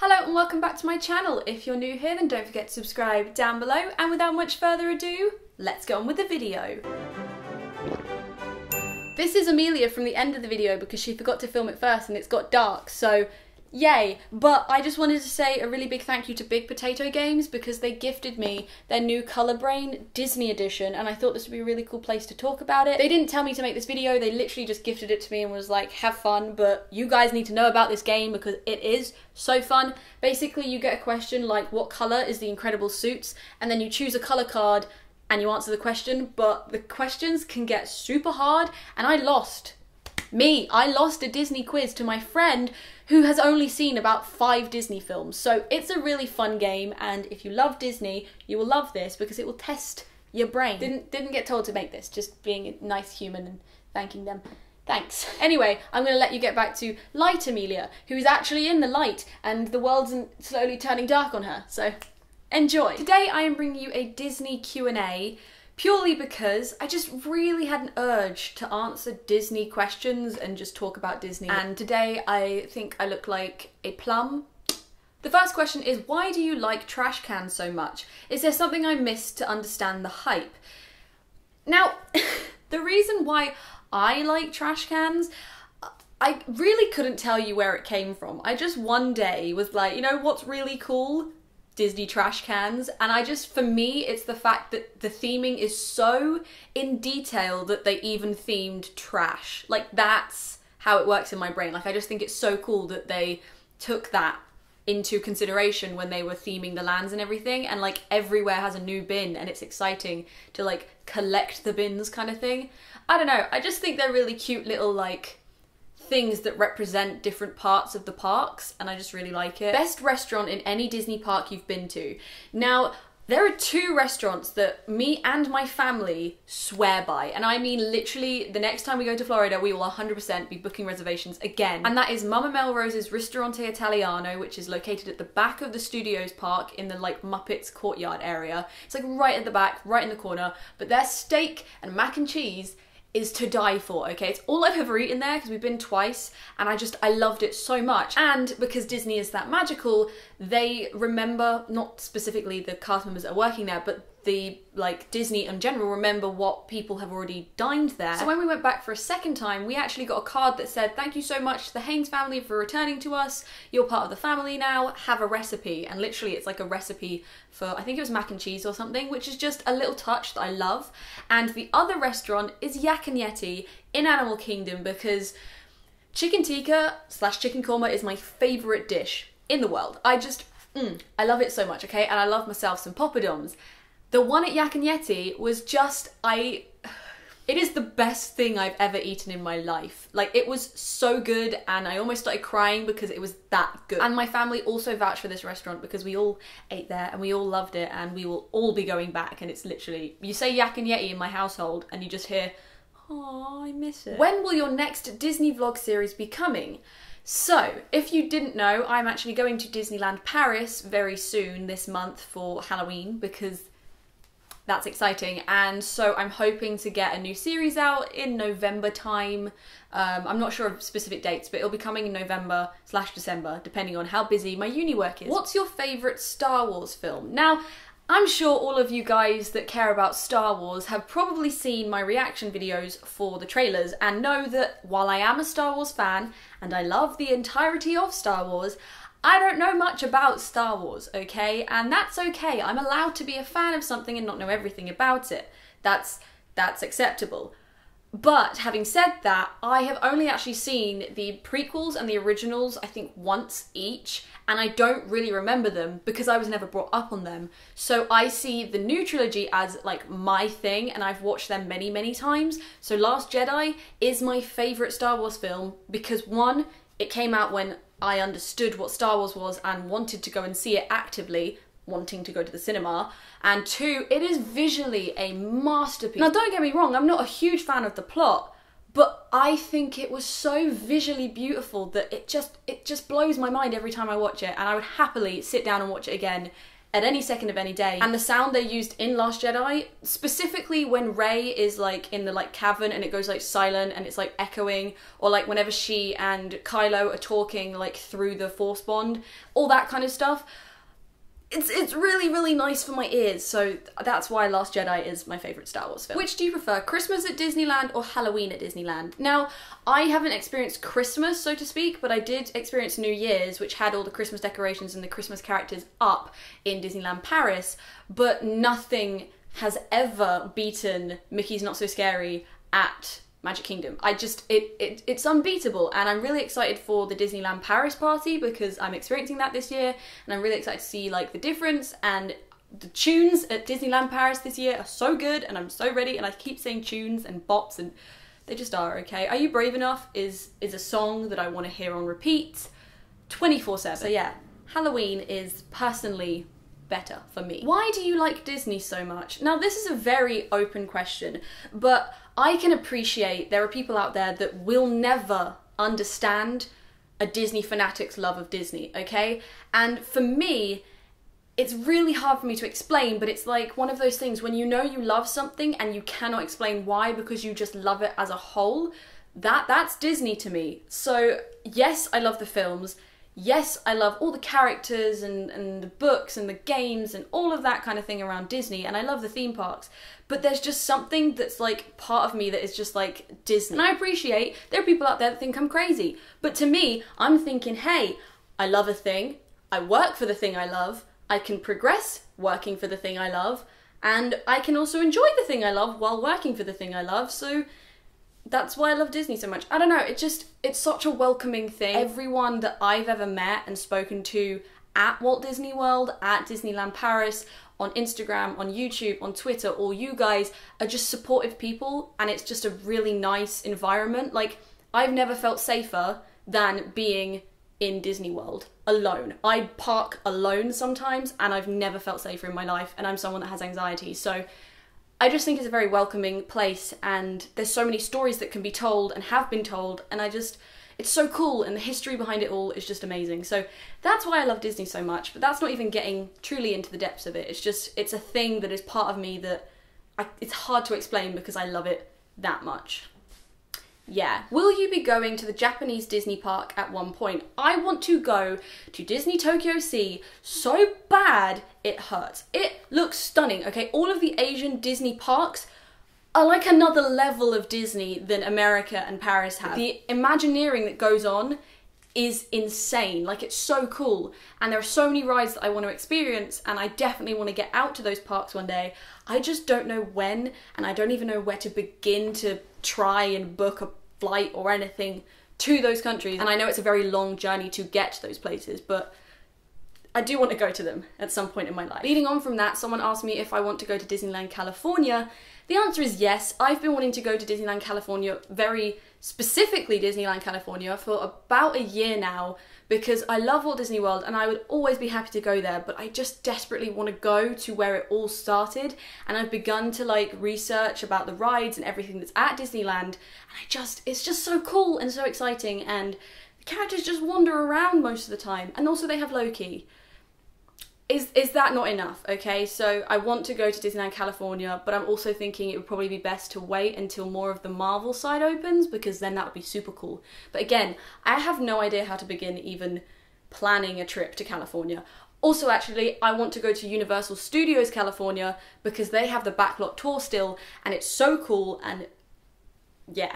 Hello and welcome back to my channel. If you're new here, then don't forget to subscribe down below, and without much further ado, let's go on with the video. This is Amelia from the end of the video because she forgot to film it first and it's got dark, so yay. But I just wanted to say a really big thank you to Big Potato Games because they gifted me their new ColourBrain Disney edition, and I thought this would be a really cool place to talk about it. They didn't tell me to make this video, they literally just gifted it to me and was like, have fun, but you guys need to know about this game because it is so fun. Basically, you get a question like, what colour is the Incredible suits? And then you choose a colour card and you answer the question, but the questions can get super hard, and I lost. I lost a Disney quiz to my friend who has only seen about 5 Disney films. So it's a really fun game, and if you love Disney, you will love this because it will test your brain. Didn't get told to make this, just being a nice human and thanking them. Thanks. Anyway, I'm going to let you get back to Light Amelia, who is actually in the light, and the world's slowly turning dark on her, so enjoy. Today I am bringing you a Disney Q&A, purely because I just really had an urge to answer Disney questions and just talk about Disney. And today I think I look like a plum. The first question is, why do you like trash cans so much? Is there something I missed to understand the hype? Now, the reason why I like trash cans, I really couldn't tell you where it came from. I just one day was like, you know what's really cool? Disney trash cans. And I just, for me, it's the fact that the theming is so in detail that they even themed trash. Like, that's how it works in my brain. Like, I just think it's so cool that they took that into consideration when they were theming the lands and everything, and like everywhere has a new bin and it's exciting to like collect the bins kind of thing. I don't know, I just think they're really cute little like things that represent different parts of the parks, and I just really like it. Best restaurant in any Disney park you've been to. Now, there are 2 restaurants that me and my family swear by, and I mean literally the next time we go to Florida we will 100% be booking reservations again, and that is Mama Melrose's Ristorante Italiano, which is located at the back of the Studios Park in the like Muppets courtyard area. It's like right at the back, right in the corner, but their steak and mac and cheese is to die for, okay? It's all I've ever eaten there because we've been twice, and I loved it so much. And because Disney is that magical, they remember, not specifically the cast members that are working there, but the like Disney in general remember what people have already dined there. So when we went back for a second time, we actually got a card that said, thank you so much to the HAYNES family for returning to us. You're part of the family now, have a recipe. And literally it's like a recipe for, I think it was mac and cheese or something, which is just a little touch that I love. And the other restaurant is Yak and Yeti in Animal Kingdom, because chicken tikka / chicken korma is my favourite dish in the world. I love it so much, okay? And I love myself some poppadoms. The one at Yak and Yeti was just, it is the best thing I've ever eaten in my life. Like, it was so good, and I almost started crying because it was that good. And my family also vouched for this restaurant because we all ate there and we all loved it, and we will all be going back. And it's literally, you say Yak and Yeti in my household and you just hear, oh, I miss it. When will your next Disney vlog series be coming? So, if you didn't know, I'm actually going to Disneyland Paris very soon this month for Halloween, because that's exciting, and so I'm hoping to get a new series out in November time. I'm not sure of specific dates, but it'll be coming in November / December, depending on how busy my uni work is. What's your favourite Star Wars film? Now, I'm sure all of you guys that care about Star Wars have probably seen my reaction videos for the trailers and know that while I am a Star Wars fan and I love the entirety of Star Wars, I don't know much about Star Wars, okay? And that's okay. I'm allowed to be a fan of something and not know everything about it. That's acceptable. But having said that, I have only actually seen the prequels and the originals, I think once each, and I don't really remember them because I was never brought up on them. So I see the new trilogy as like my thing, and I've watched them many, many times. So Last Jedi is my favourite Star Wars film because 1, it came out when I understood what Star Wars was and wanted to go and see it actively, wanting to go to the cinema, and 2, it is visually a masterpiece. Now don't get me wrong, I'm not a huge fan of the plot, but I think it was so visually beautiful that it just blows my mind every time I watch it, and I would happily sit down and watch it again at any second of any day. And the sound they used in Last Jedi, specifically when Rey is like in the like cavern and it goes like silent and it's like echoing, or like whenever she and Kylo are talking like through the Force bond, all that kind of stuff. It's really, really nice for my ears, so that's why Last Jedi is my favourite Star Wars film. Which do you prefer, Christmas at Disneyland or Halloween at Disneyland? Now, I haven't experienced Christmas, so to speak, but I did experience New Year's, which had all the Christmas decorations and the Christmas characters up in Disneyland Paris, but nothing has ever beaten Mickey's Not So Scary at Magic Kingdom. It's unbeatable, and I'm really excited for the Disneyland Paris party because I'm experiencing that this year, and I'm really excited to see like the difference, and the tunes at Disneyland Paris this year are so good, and I'm so ready, and I keep saying tunes and bops, and they just are, okay? Are You Brave Enough is a song that I want to hear on repeat 24/7. So yeah, Halloween is personally better for me. Why do you like Disney so much? Now, this is a very open question, but I can appreciate there are people out there that will never understand a Disney fanatic's love of Disney, okay? And for me, it's really hard for me to explain, but it's like one of those things when you know you love something and you cannot explain why because you just love it as a whole, that's Disney to me. So yes, I love the films. Yes, I love all the characters and the books and the games and all of that kind of thing around Disney, and I love the theme parks, but there's just something that's like part of me that is just like Disney. And I appreciate there are people out there that think I'm crazy, but to me, I'm thinking, hey, I love a thing, I work for the thing I love, I can progress working for the thing I love, and I can also enjoy the thing I love while working for the thing I love, so that's why I love Disney so much. I don't know, it's such a welcoming thing. Everyone that I've ever met and spoken to at Walt Disney World, at Disneyland Paris, on Instagram, on YouTube, on Twitter, all you guys are just supportive people, and it's just a really nice environment. Like, I've never felt safer than being in Disney World alone. I park alone sometimes, and I've never felt safer in my life, and I'm someone that has anxiety, so I just think it's a very welcoming place, and there's so many stories that can be told and have been told, and it's so cool, and the history behind it all is just amazing. So that's why I love Disney so much, but that's not even getting truly into the depths of it. It's a thing that is part of me that it's hard to explain because I love it that much. Yeah. Will you be going to the Japanese Disney park at one point? I want to go to Disney Tokyo Sea so bad it hurts. It looks stunning, okay? All of the Asian Disney parks are like another level of Disney than America and Paris have. The Imagineering that goes on is insane. Like, it's so cool. And there are so many rides that I want to experience, and I definitely want to get out to those parks one day. I just don't know when, and I don't even know where to begin to try and book a flight or anything to those countries. And I know it's a very long journey to get to those places, but I do want to go to them at some point in my life. Leading on from that, someone asked me if I want to go to Disneyland California. The answer is yes. I've been wanting to go to Disneyland California, very specifically Disneyland California, for about a year now, because I love Walt Disney World and I would always be happy to go there, but I just desperately want to go to where it all started, and I've begun to like research about the rides and everything that's at Disneyland, and it's just so cool and so exciting, and the characters just wander around most of the time, and also they have Loki. Is that not enough? Okay, so I want to go to Disneyland California, but I'm also thinking it would probably be best to wait until more of the Marvel side opens, because then that would be super cool. But again, I have no idea how to begin even planning a trip to California. Also, actually, I want to go to Universal Studios California because they have the backlot tour still, and it's so cool, and yeah,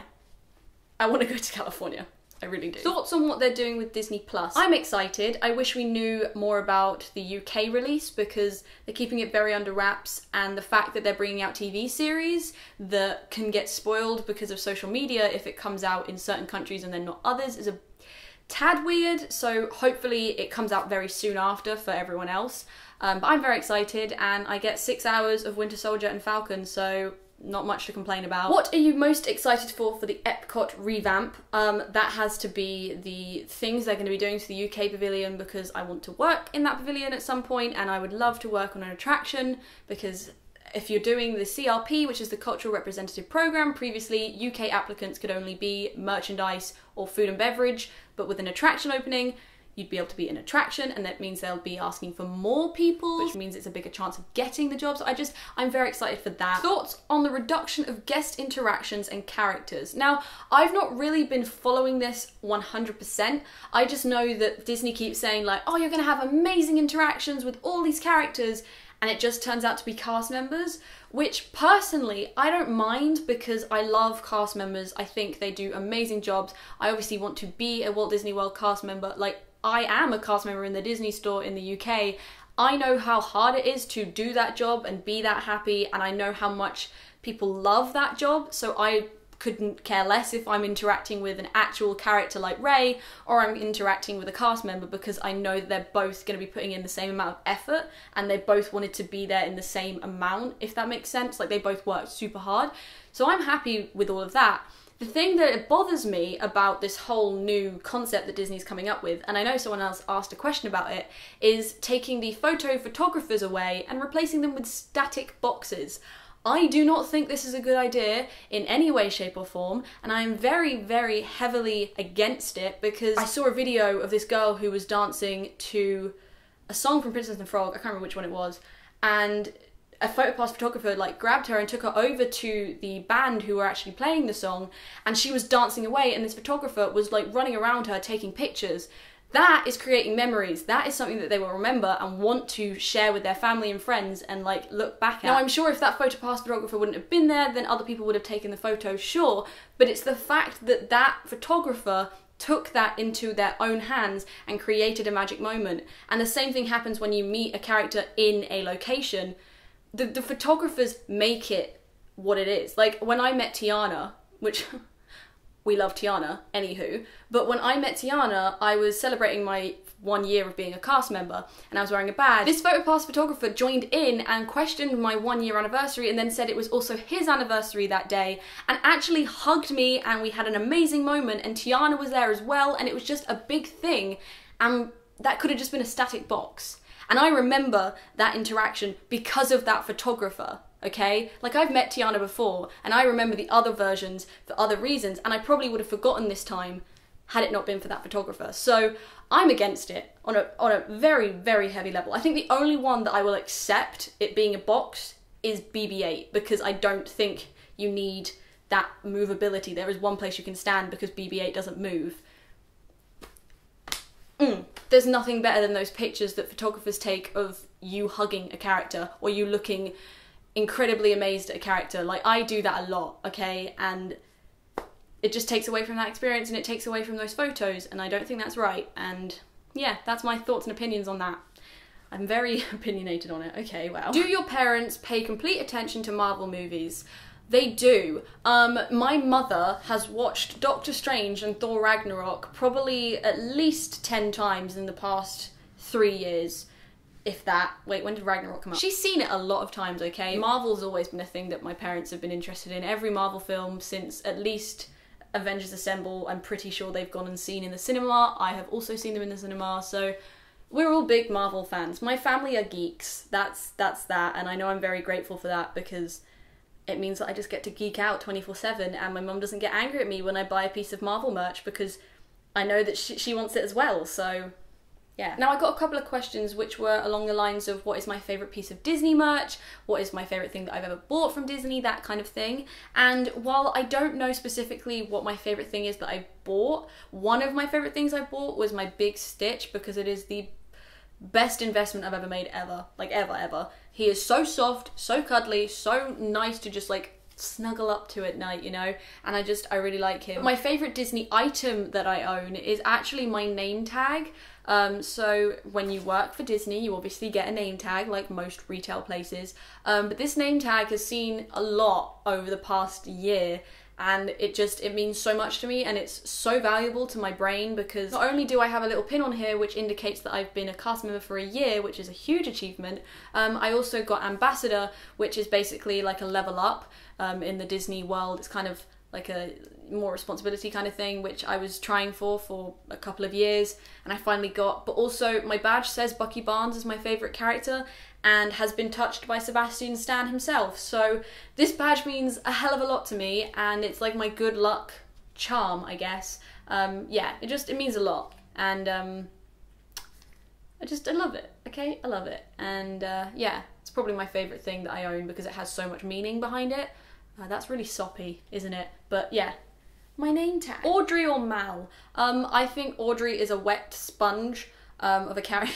I want to go to California. I really do. Thoughts on what they're doing with Disney Plus? I'm excited. I wish we knew more about the UK release because they're keeping it very under wraps, and the fact that they're bringing out TV series that can get spoiled because of social media if it comes out in certain countries and then not others is a tad weird, so hopefully it comes out very soon after for everyone else. But I'm very excited, and I get 6 hours of Winter Soldier and Falcon, so not much to complain about. What are you most excited for the Epcot revamp? That has to be the things they're going to be doing to the UK pavilion, because I want to work in that pavilion at some point, and I would love to work on an attraction, because if you're doing the CRP, which is the Cultural Representative Programme, previously UK applicants could only be merchandise or food and beverage, but with an attraction opening, you'd be able to be an attraction, and that means they'll be asking for more people, which means it's a bigger chance of getting the jobs. I'm very excited for that. Thoughts on the reduction of guest interactions and characters. Now, I've not really been following this 100%. I just know that Disney keeps saying like, oh, you're gonna have amazing interactions with all these characters, and it just turns out to be cast members, which personally I don't mind because I love cast members. I think they do amazing jobs. I obviously want to be a Walt Disney World cast member. Like, I am a cast member in the Disney store in the UK. I know how hard it is to do that job and be that happy, and I know how much people love that job, so I couldn't care less if I'm interacting with an actual character like Rey or I'm interacting with a cast member, because I know that they're both going to be putting in the same amount of effort and they both wanted to be there in the same amount, if that makes sense. Like, they both worked super hard. So I'm happy with all of that. The thing that bothers me about this whole new concept that Disney's coming up with, and I know someone else asked a question about it, is taking the photo photographers away and replacing them with static boxes. I do not think this is a good idea in any way, shape or form, and I am very, very heavily against it, because I saw a video of this girl who was dancing to a song from Princess and the Frog, I can't remember which one it was, and a PhotoPass photographer like grabbed her and took her over to the band who were actually playing the song, and she was dancing away and this photographer was like running around her taking pictures. That is creating memories. That is something that they will remember and want to share with their family and friends and like look back at. Now, I'm sure if that PhotoPass photographer wouldn't have been there, then other people would have taken the photo, sure, but it's the fact that that photographer took that into their own hands and created a magic moment. And the same thing happens when you meet a character in a location. The photographers make it what it is. Like, when I met Tiana, which we love Tiana, anywho, but when I met Tiana, I was celebrating my 1 year of being a cast member, and I was wearing a badge. This PhotoPass photographer joined in and questioned my 1 year anniversary, and then said it was also his anniversary that day, and actually hugged me, and we had an amazing moment, and Tiana was there as well, and it was just a big thing, and that could have just been a static box. And I remember that interaction because of that photographer. Okay? Like, I've met Tiana before, and I remember the other versions for other reasons, and I probably would have forgotten this time had it not been for that photographer. So I'm against it on a very, very heavy level. I think the only one that I will accept it being a box is BB-8, because I don't think you need that movability. There is one place you can stand because BB-8 doesn't move. There's nothing better than those pictures that photographers take of you hugging a character or you looking incredibly amazed at a character. Like, I do that a lot, okay, and it just takes away from that experience, and it takes away from those photos, and I don't think that's right. And yeah, that's my thoughts and opinions on that. I'm very opinionated on it. Okay, wow. Do your parents pay complete attention to Marvel movies? They do. My mother has watched Doctor Strange and Thor Ragnarok probably at least 10 times in the past 3 years. If that. Wait, when did Ragnarok come out? She's seen it a lot of times, okay? Marvel's always been a thing that my parents have been interested in. Every Marvel film since at least Avengers Assemble, I'm pretty sure they've gone and seen in the cinema. I have also seen them in the cinema, so we're all big Marvel fans. My family are geeks. That's that, and I know I'm very grateful for that, because it means that I just get to geek out 24/7, and my mum doesn't get angry at me when I buy a piece of Marvel merch, because I know that she wants it as well, so yeah. Now, I got a couple of questions which were along the lines of what is my favourite piece of Disney merch, what is my favourite thing that I've ever bought from Disney, that kind of thing. And while I don't know specifically what my favourite thing is that I bought, one of my favourite things I bought was my big Stitch, because it is the best investment I've ever made ever. Like, ever. He is so soft, so cuddly, so nice to just like snuggle up to at night, you know, and I really like him. My favourite Disney item that I own is actually my name tag. So when you work for Disney, you obviously get a name tag, like most retail places, but this name tag has seen a lot over the past year, and it means so much to me, and it's so valuable to my brain, because not only do I have a little pin on here which indicates that I've been a cast member for a year, which is a huge achievement, I also got Ambassador, which is basically like a level up in the Disney world. It's kind of like a more responsibility kind of thing, which I was trying for a couple of years, and I finally got. But also my badge says Bucky Barnes is my favourite character and has been touched by Sebastian Stan himself, so this badge means a hell of a lot to me, and it's like my good luck charm, I guess. Yeah, it means a lot, and I love it, okay? I love it. And yeah, it's probably my favourite thing that I own because it has so much meaning behind it. That's really soppy, isn't it? But yeah. My name tag. Audrey or Mal? I think Audrey is a wet sponge of a character.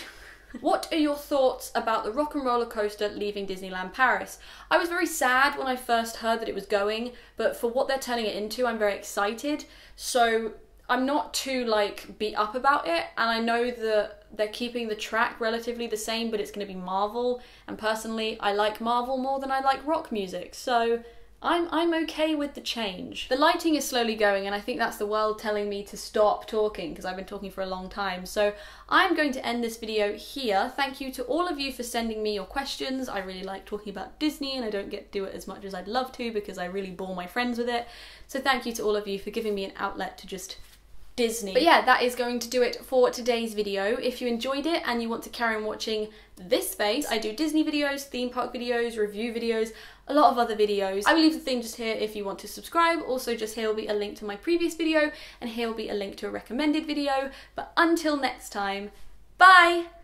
What are your thoughts about the Rock and Roller Coaster leaving Disneyland Paris? I was very sad when I first heard that it was going, but for what they're turning it into, I'm very excited. So I'm not too like beat up about it, and I know that they're keeping the track relatively the same, but it's going to be Marvel, and personally I like Marvel more than I like rock music, so I'm okay with the change. The lighting is slowly going, and I think that's the world telling me to stop talking because I've been talking for a long time. So I'm going to end this video here. Thank you to all of you for sending me your questions. I really like talking about Disney and I don't get to do it as much as I'd love to because I really bore my friends with it. So thank you to all of you for giving me an outlet to just Disney. But yeah, that is going to do it for today's video. If you enjoyed it and you want to carry on watching this space, I do Disney videos, theme park videos, review videos, a lot of other videos. I will leave the thing just here if you want to subscribe. Also just here will be a link to my previous video and here will be a link to a recommended video. But until next time, bye!